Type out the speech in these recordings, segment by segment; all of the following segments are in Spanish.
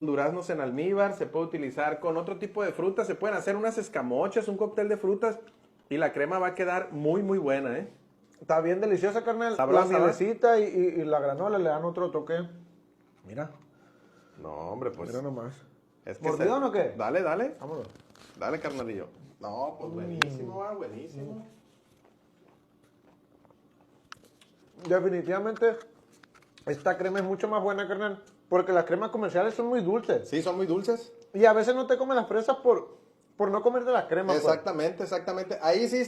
duraznos en almíbar, se puede utilizar con otro tipo de frutas, se pueden hacer unas escamochas, un cóctel de frutas y la crema va a quedar muy muy buena, ¿eh? Está bien deliciosa, carnal. Sabrosa, La mielecita y la granola le dan otro toque. Mira, No, hombre, pues. mira nomás. Es que ¿Mordidón o qué? Dale, dale. Vámonos. Dale, carnalillo. No, pues buenísimo, va, buenísimo. Definitivamente, esta crema es mucho más buena, carnal. Porque las cremas comerciales son muy dulces. Sí, son muy dulces. Y a veces no te comes las fresas por no comerte las cremas. pues. Exactamente, exactamente. Ahí sí,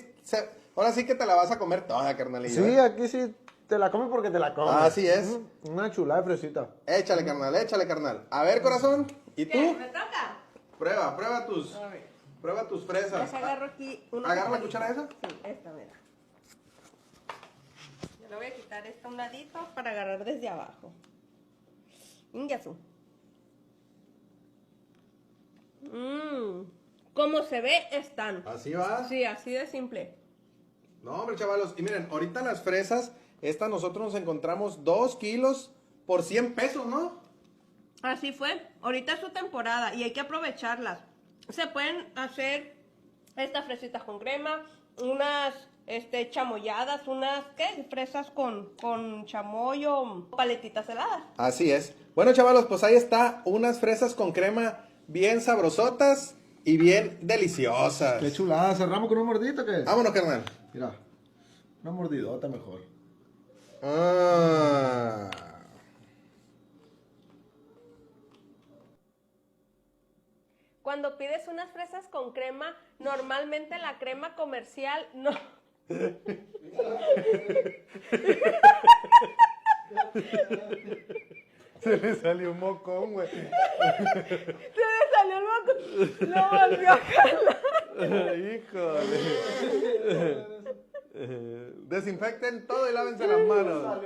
ahora sí que te la vas a comer toda, carnalillo. Sí, ¿eh? aquí sí te la comes porque te la comes. Así es. Una chulada de fresita. Échale, carnal, échale, carnal. A ver, corazón. ¿Y tú? ¿Qué? ¿Me toca? Prueba tus fresas. Les agarro aquí una ¿Agarra la cucharita. cuchara esa? Sí, esta, mira. Yo le voy a quitar esta a un ladito para agarrar desde abajo. Ingasu. Como se ve, están. Así va. Sí, así de simple. No, hombre, chavalos. Y miren, ahorita las fresas, estas nosotros nos encontramos 2 kilos por 100 pesos, ¿no? Así fue. Ahorita es su temporada y hay que aprovecharlas. Se pueden hacer estas fresitas con crema, unas chamoyadas, unas ¿qué? Fresas con chamoy o paletitas heladas. Así es. Bueno, chavalos, pues ahí está. Unas fresas con crema bien sabrosotas y bien deliciosas. Qué chulada. ¿Cerramos con un mordito qué? Vámonos, carnal. Mira, una mordidota mejor. Ah. Cuando pides unas fresas con crema, normalmente la crema comercial no. Se le salió un mocón, güey. Se me salió el moco. Lo volvió a jalar. Híjole. Desinfecten todo y lávense las manos.